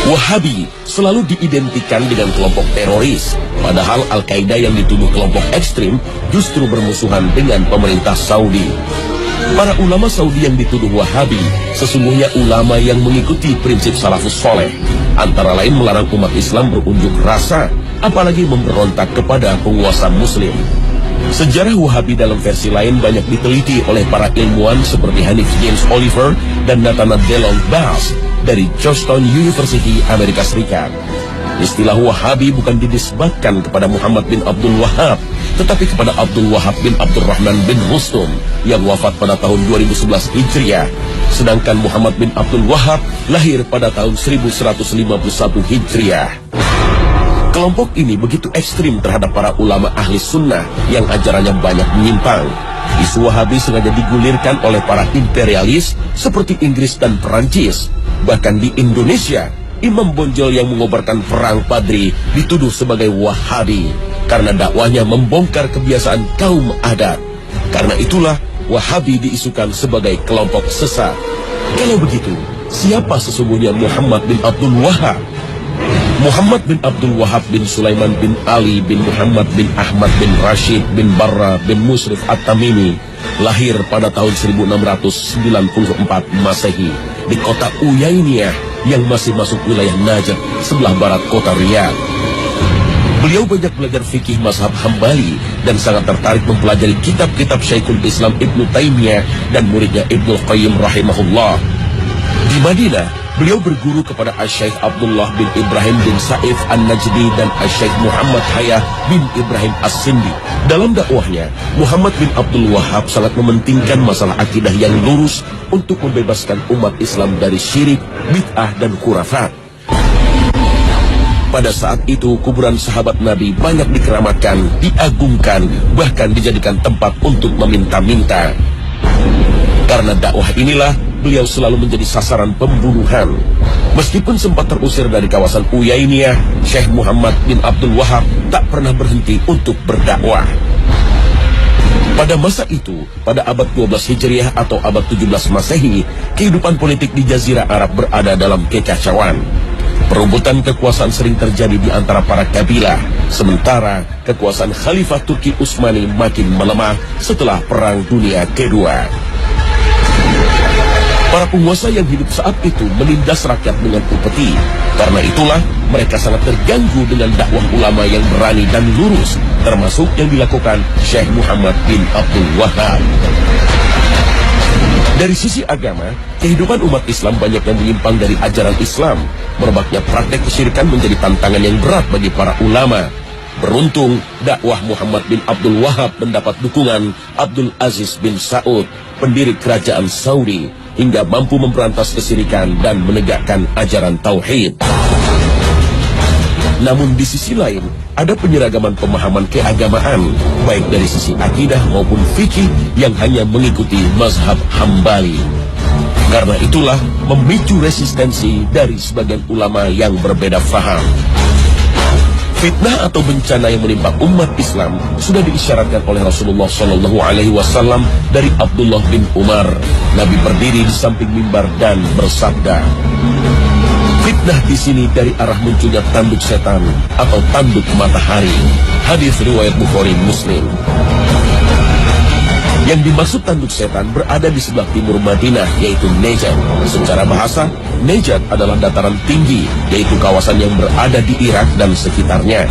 Wahabi selalu diidentikan dengan kelompok teroris, padahal Al-Qaeda yang dituduh kelompok ekstrim justru bermusuhan dengan pemerintah Saudi. Para ulama Saudi yang dituduh Wahabi sesungguhnya ulama yang mengikuti prinsip salafus soleh, antara lain melarang umat Islam berunjuk rasa, apalagi memberontak kepada penguasa muslim. Sejarah Wahabi dalam versi lain banyak diteliti oleh para ilmuwan seperti Hanif James Oliver dan Nathanael Delon Bass dari Georgetown University, Amerika Serikat. Istilah Wahabi bukan dinisbatkan kepada Muhammad bin Abdul Wahab, tetapi kepada Abdul Wahab bin Abdurrahman bin Rustum yang wafat pada tahun 2011 Hijriah. Sedangkan Muhammad bin Abdul Wahab lahir pada tahun 1151 Hijriah. Kelompok ini begitu ekstrim terhadap para ulama ahli sunnah yang ajarannya banyak menyimpang. Isu Wahabi sengaja digulirkan oleh para imperialis seperti Inggris dan Perancis. Bahkan di Indonesia, imam bonjol yang mengobarkan perang Padri dituduh sebagai Wahabi karena dakwahnya membongkar kebiasaan kaum adat. Karena itulah Wahabi diisukan sebagai kelompok sesat. Kalau begitu, siapa sesungguhnya Muhammad bin Abdul Wahab? Muhammad bin Abdul Wahab bin Sulaiman bin Ali bin Muhammad bin Ahmad bin Rashid bin Barra bin Musrif At-Tamimi lahir pada tahun 1694 Masehi di kota Uyainiyah yang masih masuk wilayah Najd sebelah barat kota Riyadh. Beliau banyak belajar fikih mazhab Hambali dan sangat tertarik mempelajari kitab-kitab Syekhul Islam Ibnu Taimiyah dan muridnya Ibnu Qayyim rahimahullah. Di Madinah, beliau berguru kepada Asy-Syaikh Abdullah bin Ibrahim bin Saif An-Najdi dan Asy-Syaikh Muhammad Hayah bin Ibrahim As-Sindi. Dalam dakwahnya, Muhammad bin Abdul Wahab sangat mementingkan masalah akidah yang lurus untuk membebaskan umat Islam dari syirik, bid'ah, dan khurafat. Pada saat itu, kuburan sahabat Nabi banyak dikeramatkan, diagungkan, bahkan dijadikan tempat untuk meminta-minta. Karena dakwah inilah, beliau selalu menjadi sasaran pembunuhan. Meskipun sempat terusir dari kawasan Uyainiyah, Syekh Muhammad bin Abdul Wahab tak pernah berhenti untuk berdakwah. Pada masa itu, pada abad 12 Hijriah atau abad 17 Masehi, kehidupan politik di Jazirah Arab berada dalam kekacauan. Perebutan kekuasaan sering terjadi di antara para kabilah, sementara kekuasaan Khalifah Turki Utsmani makin melemah setelah Perang Dunia Kedua. Para penguasa yang hidup saat itu menindas rakyat dengan upeti. Karena itulah mereka sangat terganggu dengan dakwah ulama yang berani dan lurus, termasuk yang dilakukan Syekh Muhammad bin Abdul Wahab. Dari sisi agama, kehidupan umat Islam banyak yang menyimpang dari ajaran Islam. Merebaknya praktek kesyirikan menjadi tantangan yang berat bagi para ulama. Beruntung, dakwah Muhammad bin Abdul Wahab mendapat dukungan Abdul Aziz bin Saud, pendiri kerajaan Saudi, hingga mampu memberantas kesyirikan dan menegakkan ajaran tauhid. Namun di sisi lain, ada penyeragaman pemahaman keagamaan, baik dari sisi akidah maupun fikih yang hanya mengikuti mazhab Hambali. Karena itulah memicu resistensi dari sebagian ulama yang berbeda faham. Fitnah atau bencana yang menimpa umat Islam sudah diisyaratkan oleh Rasulullah SAW dari Abdullah bin Umar. Nabi berdiri di samping mimbar dan bersabda, fitnah di sini dari arah munculnya tanduk setan atau tanduk matahari. Hadis riwayat Bukhari Muslim. Yang dimaksud tanduk setan berada di sebelah timur Madinah, yaitu Najd. Secara bahasa, Najd adalah dataran tinggi, yaitu kawasan yang berada di Irak dan sekitarnya.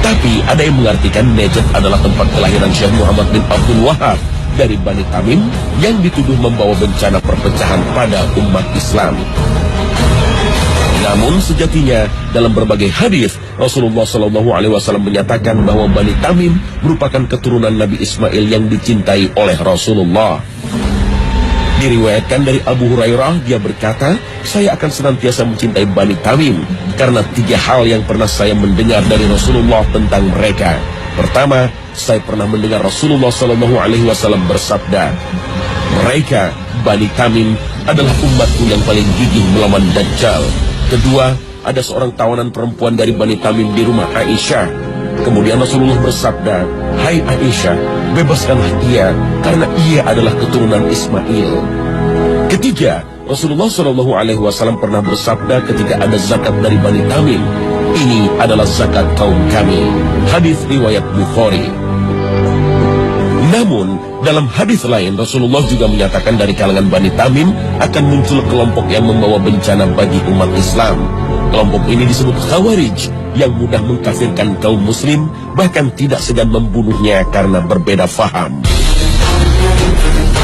Tapi ada yang mengartikan Najd adalah tempat kelahiran Syekh Muhammad bin Abdul Wahab dari Bani Tamim yang dituduh membawa bencana perpecahan pada umat Islam. Namun sejatinya dalam berbagai hadis Rasulullah SAW menyatakan bahwa Bani Tamim merupakan keturunan Nabi Ismail yang dicintai oleh Rasulullah. Diriwayatkan dari Abu Hurairah, dia berkata, saya akan senantiasa mencintai Bani Tamim karena 3 hal yang pernah saya mendengar dari Rasulullah tentang mereka. Pertama, saya pernah mendengar Rasulullah SAW bersabda, mereka Bani Tamim adalah umatku yang paling gigih melawan Dajjal. Kedua, ada seorang tawanan perempuan dari Bani Tamim di rumah Aisyah. Kemudian Rasulullah bersabda, hai Aisyah, bebaskanlah ia karena ia adalah keturunan Ismail. Ketiga, Rasulullah SAW pernah bersabda ketika ada zakat dari Bani Tamim, "Ini adalah zakat kaum kami." Hadis riwayat Bukhari. Namun, dalam hadis lain Rasulullah juga menyatakan dari kalangan Bani Tamim akan muncul kelompok yang membawa bencana bagi umat Islam. Kelompok ini disebut Khawarij, yang mudah mengkafirkan kaum muslim, bahkan tidak segan membunuhnya karena berbeda faham.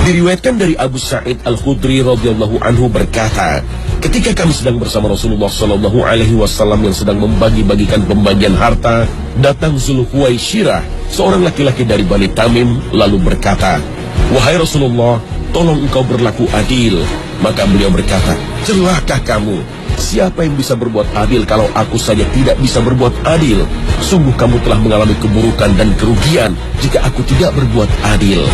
Diriwayatkan dari Abu Sa'id Al-Khudri radhiyallahu anhu berkata, ketika kami sedang bersama Rasulullah SAW yang sedang membagi-bagikan pembagian harta, datang Zulhuwaisyrah, seorang laki-laki dari Bani Tamim, lalu berkata, "Wahai Rasulullah, tolong engkau berlaku adil." Maka beliau berkata, "Celakah kamu? Siapa yang bisa berbuat adil kalau aku saja tidak bisa berbuat adil? Sungguh kamu telah mengalami keburukan dan kerugian jika aku tidak berbuat adil."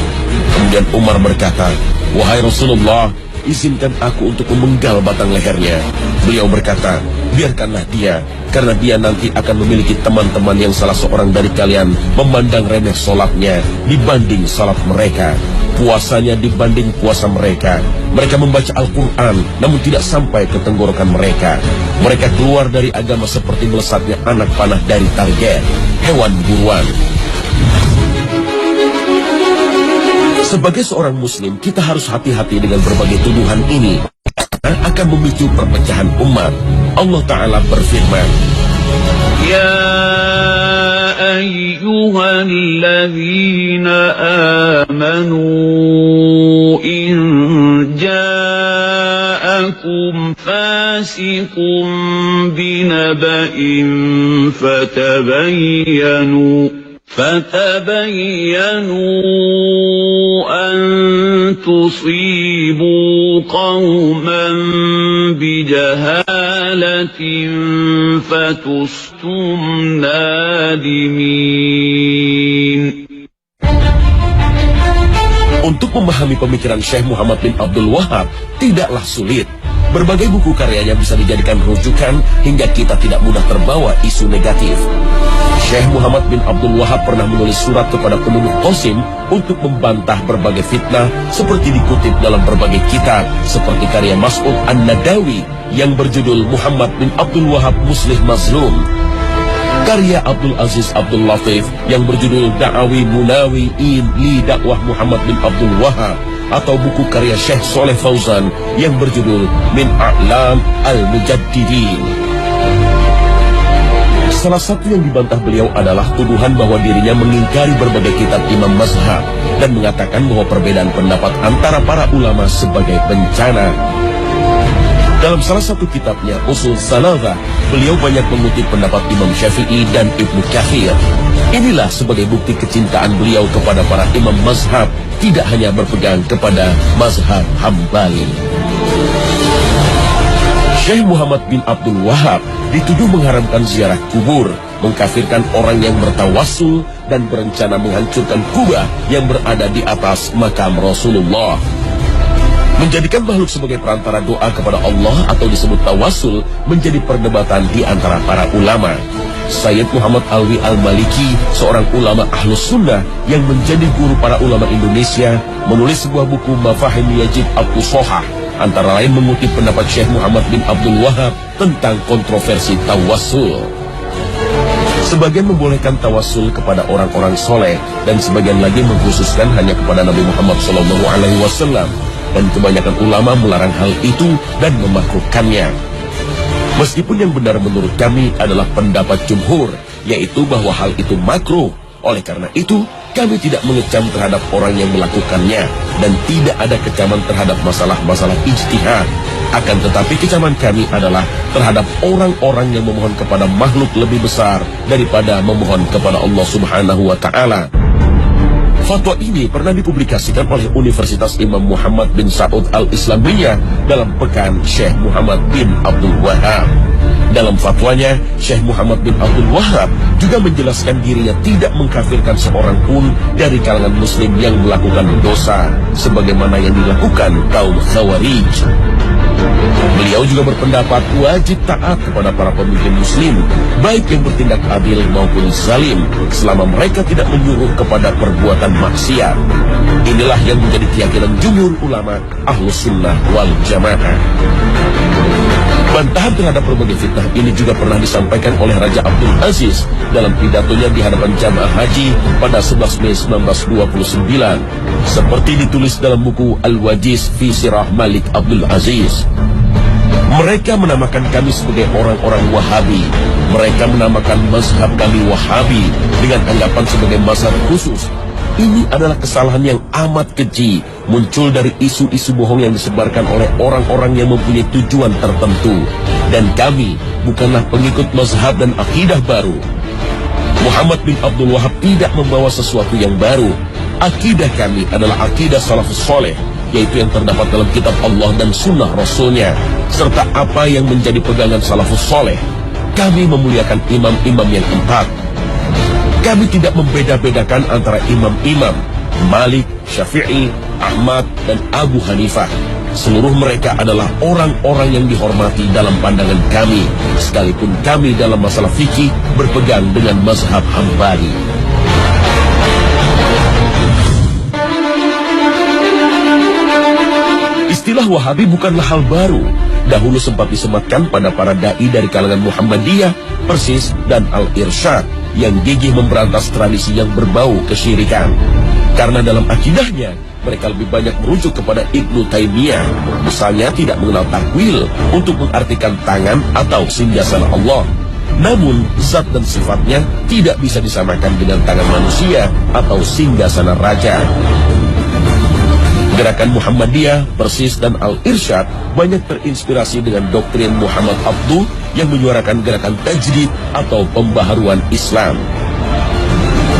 Kemudian Umar berkata, "Wahai Rasulullah, izinkan aku untuk memenggal batang lehernya." Beliau berkata, "Biarkanlah dia, karena dia nanti akan memiliki teman-teman yang salah seorang dari kalian memandang remeh sholatnya dibanding sholat mereka, puasanya dibanding puasa mereka. Mereka membaca Al-Quran, namun tidak sampai ke tenggorokan mereka. Mereka keluar dari agama seperti melesatnya anak panah dari target, hewan buruan." Sebagai seorang muslim, kita harus hati-hati dengan berbagai tuduhan ini, karena akan memicu perpecahan umat. Allah Ta'ala berfirman, "Ya ayyuhalladzina amanu in ja'akum fasiqun binaba'in فتبينوا أن تصيبوا قوما بجهالة فتصبحوا نادمين. Untuk memahami pemikiran Syekh Muhammad bin Abdul Wahab tidaklah sulit. Berbagai buku karyanya bisa dijadikan rujukan hingga kita tidak mudah terbawa isu negatif. Syekh Muhammad bin Abdul Wahab pernah menulis surat kepada penduduk Qasim untuk membantah berbagai fitnah seperti dikutip dalam berbagai kitab seperti karya Mas'ud An-Nadawi yang berjudul Muhammad bin Abdul Wahab Muslih Mazlum, karya Abdul Aziz Abdul Latif yang berjudul Da'awi Munawi'in li Dakwah Muhammad bin Abdul Wahab, atau buku karya Syekh Soleh Fauzan yang berjudul Min A'lam Al-Mujaddidin. Salah satu yang dibantah beliau adalah tuduhan bahwa dirinya mengingkari berbagai kitab imam mazhab dan mengatakan bahwa perbedaan pendapat antara para ulama sebagai bencana. Dalam salah satu kitabnya, Usul Salathah, beliau banyak mengutip pendapat Imam Syafi'i dan Ibnu Katsir. Inilah sebagai bukti kecintaan beliau kepada para imam mazhab, tidak hanya berpegang kepada mazhab Hambali. Syekh Muhammad bin Abdul Wahab dituduh mengharamkan ziarah kubur, mengkafirkan orang yang bertawassul, dan berencana menghancurkan kubah yang berada di atas makam Rasulullah. Menjadikan makhluk sebagai perantara doa kepada Allah atau disebut tawassul menjadi perdebatan di antara para ulama. Sayyid Muhammad Alwi Al-Maliki, seorang ulama Ahlus Sunnah yang menjadi guru para ulama Indonesia, menulis sebuah buku Mafahim Yajib Al-Fusohah, antara lain mengutip pendapat Syekh Muhammad bin Abdul Wahab tentang kontroversi tawassul. Sebagian membolehkan tawassul kepada orang-orang soleh, dan sebagian lagi mengkhususkan hanya kepada Nabi Muhammad SAW. Dan kebanyakan ulama melarang hal itu dan memakruhkannya. Meskipun yang benar menurut kami adalah pendapat jumhur, yaitu bahwa hal itu makruh. Oleh karena itu, kami tidak mengecam terhadap orang yang melakukannya, dan tidak ada kecaman terhadap masalah-masalah ijtihad. Akan tetapi kecaman kami adalah terhadap orang-orang yang memohon kepada makhluk lebih besar daripada memohon kepada Allah Subhanahu wa Ta'ala. Fatwa ini pernah dipublikasikan oleh Universitas Imam Muhammad bin Saud Al-Islamiyah dalam Pekan Syekh Muhammad bin Abdul Wahab. Dalam fatwanya, Syekh Muhammad bin Abdul Wahab juga menjelaskan dirinya tidak mengkafirkan seorang pun dari kalangan muslim yang melakukan dosa, sebagaimana yang dilakukan kaum Khawarij. Beliau Beliau juga berpendapat wajib taat kepada para pemimpin muslim, baik yang bertindak adil maupun zalim, selama mereka tidak menyuruh kepada perbuatan maksiat. Inilah yang menjadi keyakinan jumhur ulama Ahlus Sunnah wal Jamaah. Bantahan terhadap berbagai fitnah ini juga pernah disampaikan oleh Raja Abdul Aziz dalam pidatonya di hadapan jamaah haji pada 11 Mei 1929, seperti ditulis dalam buku Al-Wajiz fi Sirah Malik Abdul Aziz. Mereka menamakan kami sebagai orang-orang Wahabi. Mereka menamakan mazhab kami Wahabi dengan anggapan sebagai mazhab khusus. Ini adalah kesalahan yang amat keji, muncul dari isu-isu bohong yang disebarkan oleh orang-orang yang mempunyai tujuan tertentu. Dan kami bukanlah pengikut mazhab dan akidah baru. Muhammad bin Abdul Wahab tidak membawa sesuatu yang baru. Akidah kami adalah akidah salafus soleh, yaitu yang terdapat dalam kitab Allah dan sunnah Rasulnya, serta apa yang menjadi pegangan salafus soleh. Kami memuliakan imam-imam yang 4. Kami tidak membeda-bedakan antara imam-imam Malik, Syafi'i, Ahmad, dan Abu Hanifah. Seluruh mereka adalah orang-orang yang dihormati dalam pandangan kami, sekalipun kami dalam masalah fikih berpegang dengan mazhab Hambali. Istilah Wahabi bukanlah hal baru. Dahulu sempat disematkan pada para da'i dari kalangan Muhammadiyah, Persis, dan Al-Irsyad yang gigih memberantas tradisi yang berbau kesyirikan. Karena dalam akidahnya, mereka lebih banyak merujuk kepada Ibnu Taimiyah. Misalnya tidak mengenal takwil untuk mengartikan tangan atau singgasana Allah. Namun, zat dan sifatnya tidak bisa disamakan dengan tangan manusia atau singgasana raja. Gerakan Muhammadiyah, Persis, dan Al-Irsyad banyak terinspirasi dengan doktrin Muhammad Abduh yang menyuarakan gerakan tajdid atau pembaharuan Islam.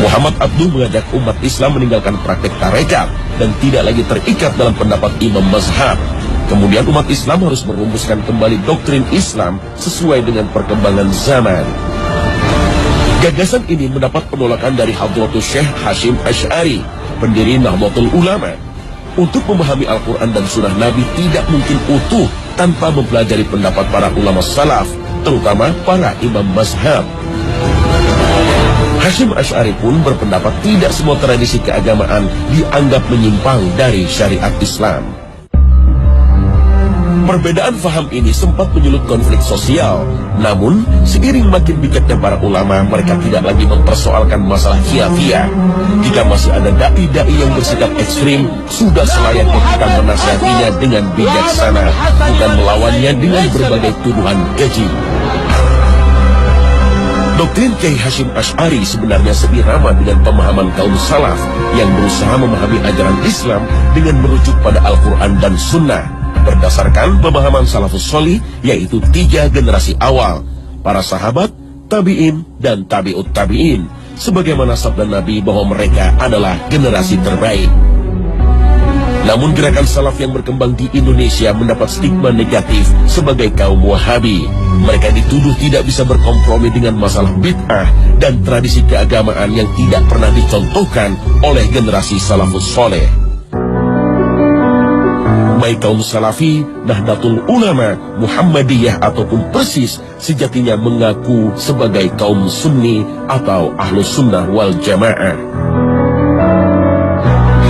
Muhammad Abduh mengajak umat Islam meninggalkan praktek tarekat dan tidak lagi terikat dalam pendapat imam mazhab. Kemudian umat Islam harus merumuskan kembali doktrin Islam sesuai dengan perkembangan zaman. Gagasan ini mendapat penolakan dari Hadratus Syekh Hashim Asy'ari, pendiri Nahdlatul Ulama. Untuk memahami Al-Quran dan Sunnah Nabi tidak mungkin utuh tanpa mempelajari pendapat para ulama salaf, terutama para imam mazhab. Hashim Asy'ari pun berpendapat tidak semua tradisi keagamaan dianggap menyimpang dari syariat Islam. Perbedaan faham ini sempat menyulut konflik sosial. Namun, seiring makin bijaknya para ulama, mereka tidak lagi mempersoalkan masalah khilafiyah. Jika masih ada da'i-da'i yang bersikap ekstrim, sudah selayaknya kita menasihatinya dengan bijaksana, bukan melawannya dengan berbagai tuduhan keji. Doktrin Kiai Hashim Asy'ari sebenarnya seirama dengan pemahaman kaum salaf yang berusaha memahami ajaran Islam dengan merujuk pada Al-Quran dan Sunnah. Berdasarkan pemahaman salafus sholih, yaitu 3 generasi awal, para sahabat, tabi'in, dan tabi'ut tabi'in, sebagaimana sabda Nabi bahwa mereka adalah generasi terbaik. Namun gerakan salaf yang berkembang di Indonesia mendapat stigma negatif sebagai kaum Wahabi. Mereka dituduh tidak bisa berkompromi dengan masalah bid'ah dan tradisi keagamaan yang tidak pernah dicontohkan oleh generasi salafus soleh. Baik kaum Salafi, Nahdlatul Ulama, Muhammadiyah ataupun Persis sejatinya mengaku sebagai kaum Sunni atau Ahlus Sunnah wal Jamaah.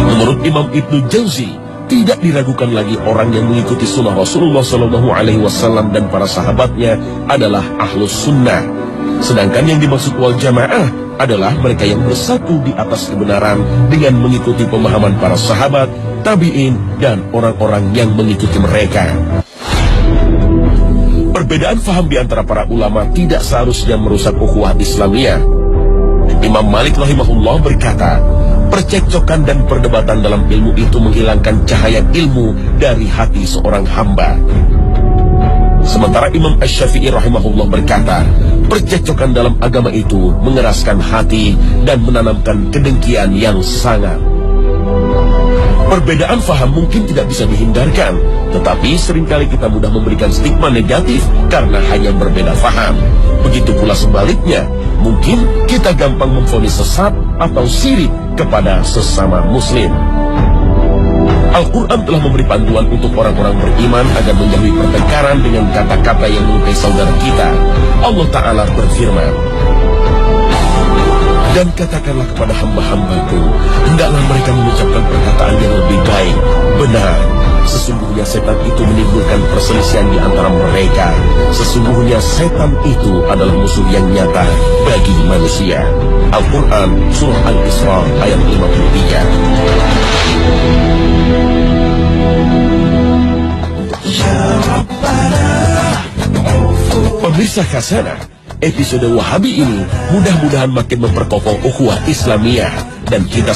Menurut Imam Ibnu Jauzi, tidak diragukan lagi orang yang mengikuti sunnah Rasulullah SAW dan para sahabatnya adalah Ahlus Sunnah. Sedangkan yang dimaksud wal Jamaah adalah mereka yang bersatu di atas kebenaran dengan mengikuti pemahaman para sahabat, tabi'in, dan orang-orang yang mengikuti mereka. Perbedaan faham di antara para ulama tidak seharusnya merusak ukhuwah Islamiyah. Imam Malik rahimahullah berkata, percekcokan dan perdebatan dalam ilmu itu menghilangkan cahaya ilmu dari hati seorang hamba. Sementara Imam Asy-Syafi'i rahimahullah berkata, percekcokan dalam agama itu mengeraskan hati dan menanamkan kedengkian yang sangat. Perbedaan faham mungkin tidak bisa dihindarkan, tetapi seringkali kita mudah memberikan stigma negatif karena hanya berbeda faham. Begitu pula sebaliknya, mungkin kita gampang memvonis sesat atau syirik kepada sesama muslim. Al-Quran telah memberi panduan untuk orang-orang beriman agar menjauhi pertengkaran dengan kata-kata yang melukai saudara kita. Allah Ta'ala berfirman, "Dan katakanlah kepada hamba-hambaku, hendaklah mereka mengucapkan perkataan yang lebih baik. Benar, sesungguhnya setan itu menimbulkan perselisihan di antara mereka. Sesungguhnya setan itu adalah musuh yang nyata bagi manusia." Al-Quran Surah Al-Isra ayat 53. Pemirsa Khazanah, episode Wahabi ini mudah-mudahan makin memperkokoh ukhuwah Islamiyah dan kita